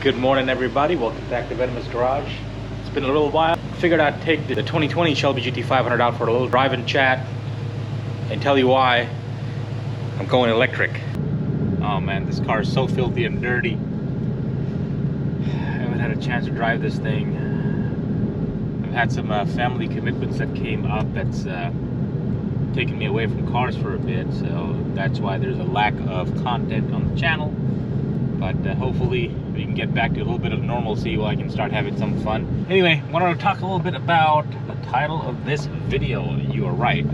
Good morning, everybody. Welcome back to Venomous Garage. It's been a little while. Figured I'd take the 2020 Shelby GT500 out for a little drive and chat and tell you why I'm going electric. Oh man, this car is so filthy and dirty. I haven't had a chance to drive this thing. I've had some family commitments that came up that's taken me away from cars for a bit, so that's why there's a lack of content on the channel. But hopefully we can get back to a little bit of normalcy while I can start having some fun. Anyway, I wanted to talk a little bit about the title of this video. You are right.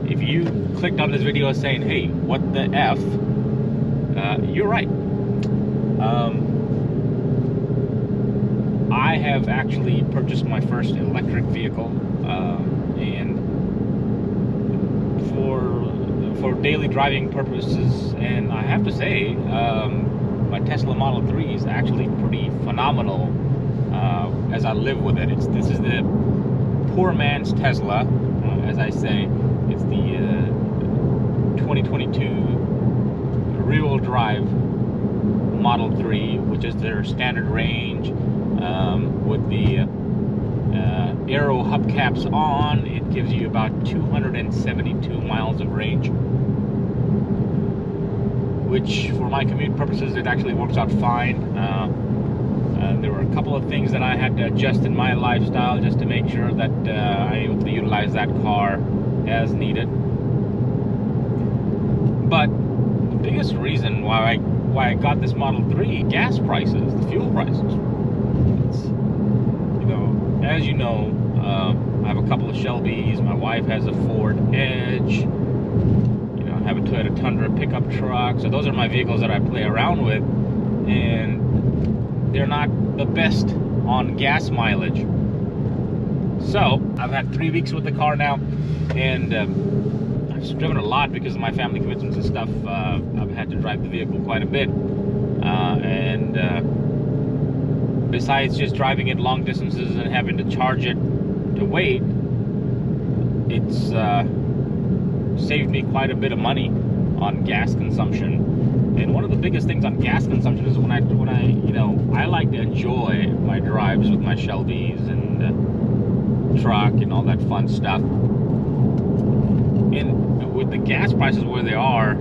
If you clicked on this video saying, hey, what the F, you're right. I have actually purchased my first electric vehicle, and for daily driving purposes, and I have to say, my Tesla Model 3 is actually pretty phenomenal as I live with it. This is the poor man's Tesla, as I say. It's the 2022 rear-wheel drive Model 3, which is their standard range with the aero hubcaps on. It gives you about 272 miles of range, which for my commute purposes it actually works out fine. There were a couple of things that I had to adjust in my lifestyle just to make sure that I'm able to utilize that car as needed. But the biggest reason why I got this Model 3, gas prices, the fuel prices. As you know, I have a couple of Shelbys. My wife has a Ford Edge. I have a Toyota Tundra pickup truck. So those are my vehicles that I play around with, and they're not the best on gas mileage. So I've had 3 weeks with the car now, and I've driven a lot because of my family commitments and stuff. I've had to drive the vehicle quite a bit, and besides just driving it long distances and having to charge it to wait, it's saved me quite a bit of money on gas consumption. And one of the biggest things on gas consumption is when I I like to enjoy my drives with my Shelbys and truck and all that fun stuff. And with the gas prices where they are,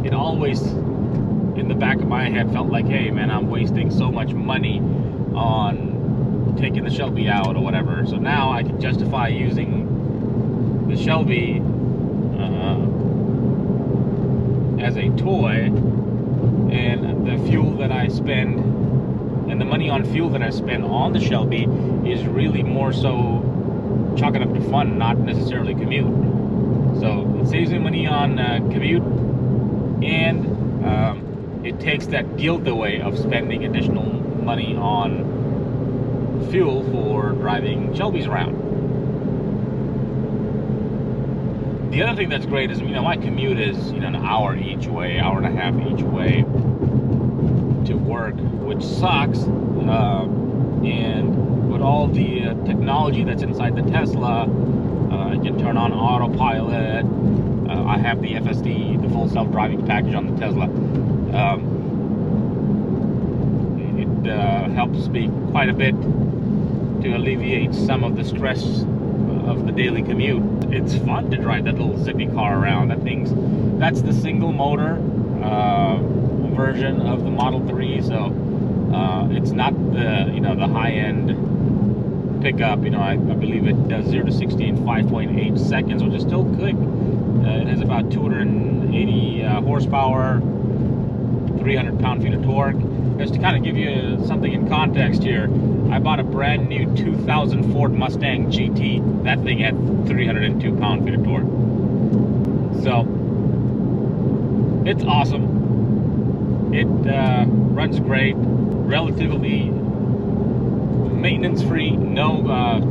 it always in the back of my head felt like, hey man, I'm wasting so much money on taking the Shelby out or whatever. So now I can justify using the Shelby as a toy, and the fuel that I spend and the money on fuel that I spend on the Shelby is really more so chalk it up to fun, not necessarily commute. So it saves me money on commute, and it takes that guilt away of spending additional money on fuel for driving Shelbys around. The other thing that's great is, my commute is, an hour each way, hour and a half each way to work, which sucks. And with all the technology that's inside the Tesla, I can turn on autopilot. I have the FSD, the full self-driving package on the Tesla. It helps me quite a bit to alleviate some of the stress of the daily commute. It's fun to drive that little zippy car around. That's the single motor version of the Model 3, so it's not the the high-end pickup. I believe it does 0 to 60 in 5.8 seconds, which is still quick. It has about 280 horsepower, 300 pound-feet of torque. Just to kind of give you something in context here, I bought a brand new 2000 Ford Mustang GT. That thing had 302 pound-feet of torque. So it's awesome. It runs great, relatively maintenance-free, no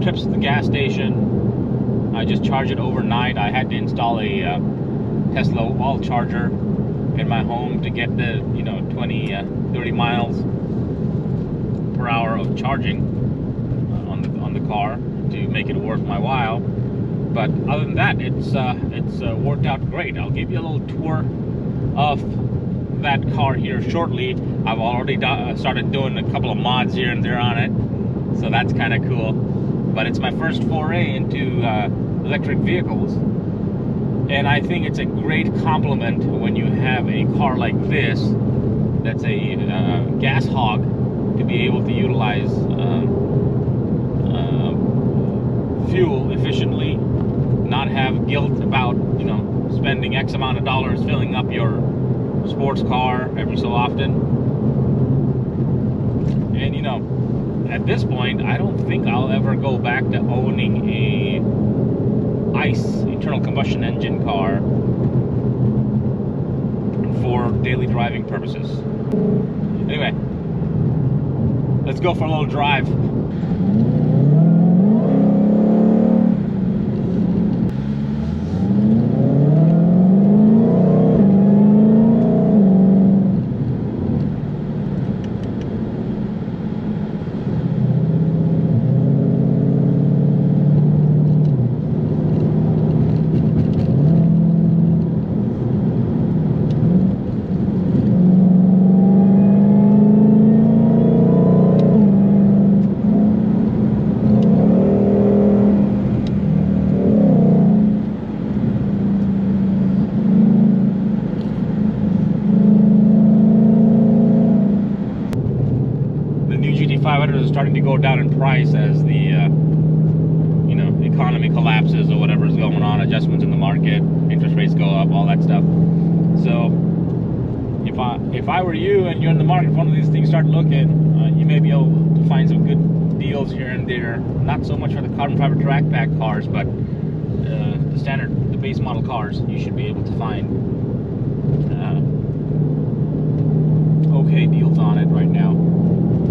trips to the gas station. I just charge it overnight. I had to install a Tesla wall charger in my home to get the 30 miles per hour of charging on the car to make it worth my while. But other than that, it's worked out great. I'll give you a little tour of that car here shortly. I've already started doing a couple of mods here and there on it, so that's kind of cool. But it's my first foray into electric vehicles, and I think it's a great compliment when you have a car like this that's a gas hog to be able to utilize fuel efficiently, not have guilt about, you know, spending X amount of dollars filling up your sports car every so often. And you know, at this point, I don't think I'll ever go back to owning a ICE, internal combustion engine car, for daily driving purposes. Anyway, let's go for a little drive. GT500 is starting to go down in price as the you know, economy collapses or whatever is going on, adjustments in the market, interest rates go up, all that stuff. So if I were you and you're in the market for one of these things, start looking. You may be able to find some good deals here and there. Not so much for the carbon fiber track pack cars, but the standard, the base model cars, you should be able to find okay deals on it right now.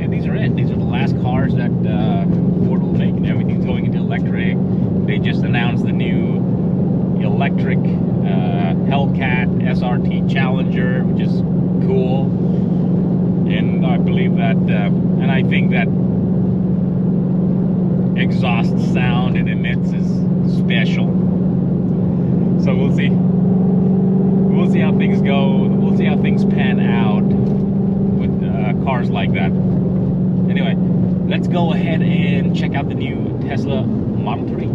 And these are it. These are the last cars that Ford will make, and everything's going into electric. They just announced the new electric Hellcat SRT Challenger, which is cool. And I believe that, and I think that exhaust sound it emits is special. So we'll see. We'll see how things go. We'll see how things pan out with cars like that. Anyway, let's go ahead and check out the new Tesla Model 3.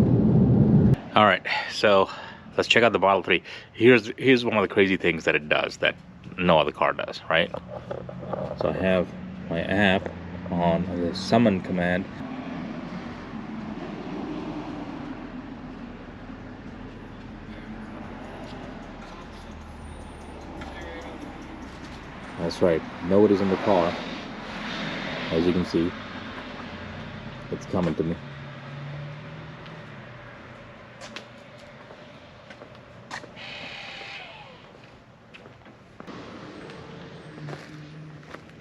All right, so let's check out the Model 3. Here's one of the crazy things that it does that no other car does, right? So I have my app on the summon command. That's right, nobody's in the car. As you can see, it's coming to me.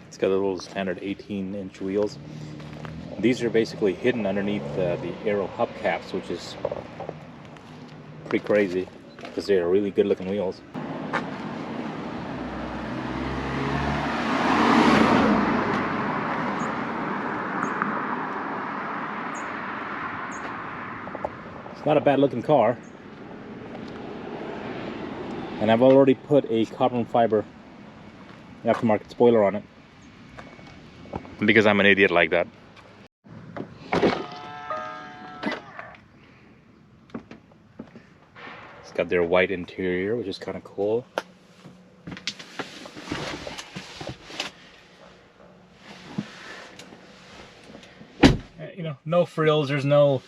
It's got a little standard 18-inch wheels. These are basically hidden underneath the aero hubcaps, which is pretty crazy because they're really good-looking wheels. Not a bad looking car, and I've already put a carbon fiber aftermarket spoiler on it because I'm an idiot like that. It's got their white interior, which is kind of cool. You know, no frills, there's no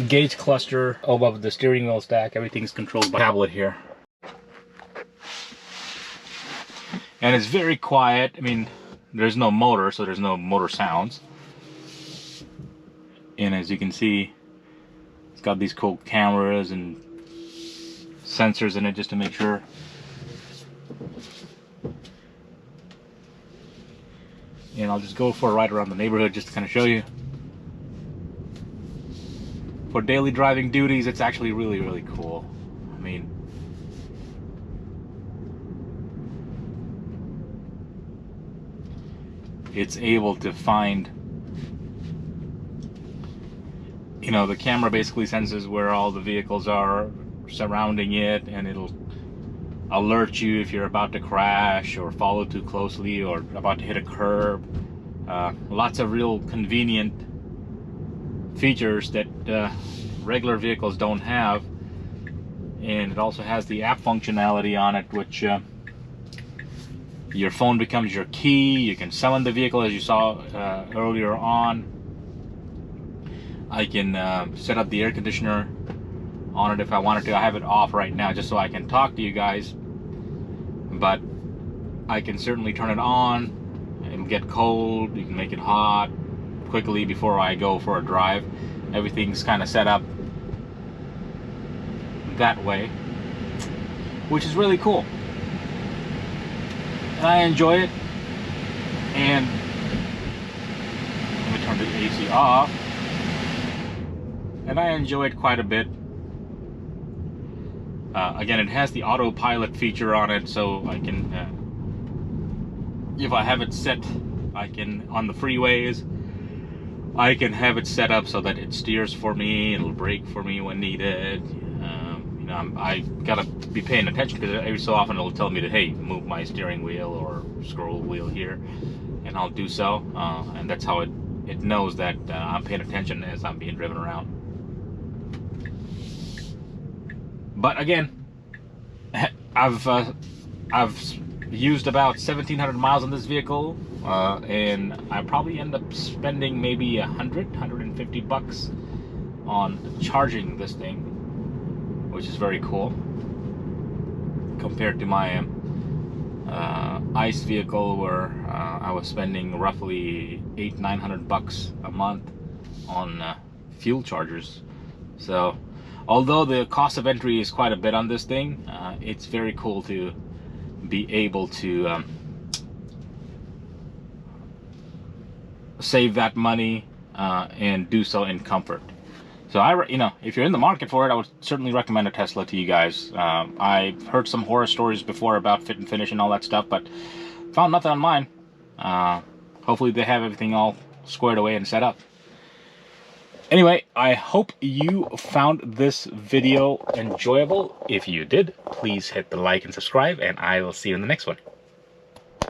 gauge cluster above the steering wheel stack. Everything's controlled by tablet here, and it's very quiet. I mean, there's no motor, so there's no motor sounds. And as you can see, it's got these cool cameras and sensors in it just to make sure. And I'll just go for a ride around the neighborhood just to kind of show you. For daily driving duties, it's actually really, really cool. I mean, it's able to find, you know, the camera basically senses where all the vehicles are surrounding it, and it'll alert you if you're about to crash or follow too closely or about to hit a curb. Lots of real convenient features that regular vehicles don't have. And it also has the app functionality on it, which your phone becomes your key. You can summon the vehicle, as you saw earlier on. I can set up the air conditioner on it if I wanted to. I have it off right now just so I can talk to you guys, but I can certainly turn it on. It'll get cold. You can make it hot quickly before I go for a drive. Everything's kind of set up that way, which is really cool, and I enjoy it. And let me turn the AC off, and I enjoy it quite a bit. Again, it has the autopilot feature on it, so I can, if I have it set, I can, on the freeways, I can have it set up so that it steers for me, it'll brake for me when needed. You know, I gotta be paying attention because every so often it'll tell me to, hey, move my steering wheel or scroll wheel here, and I'll do so. And that's how it knows that I'm paying attention as I'm being driven around. But again, I've used about 1,700 miles on this vehicle, and I probably end up spending maybe $150 on charging this thing, which is very cool compared to my ICE vehicle, where I was spending roughly $800-900 a month on fuel chargers. So although the cost of entry is quite a bit on this thing, it's very cool to be able to save that money and do so in comfort. So you know, if you're in the market for it, I would certainly recommend a Tesla to you guys. I've heard some horror stories before about fit and finish and all that stuff, but found nothing on mine. Hopefully they have everything all squared away and set up. Anyway, I hope you found this video enjoyable. If you did, please hit the like and subscribe, and I will see you in the next one.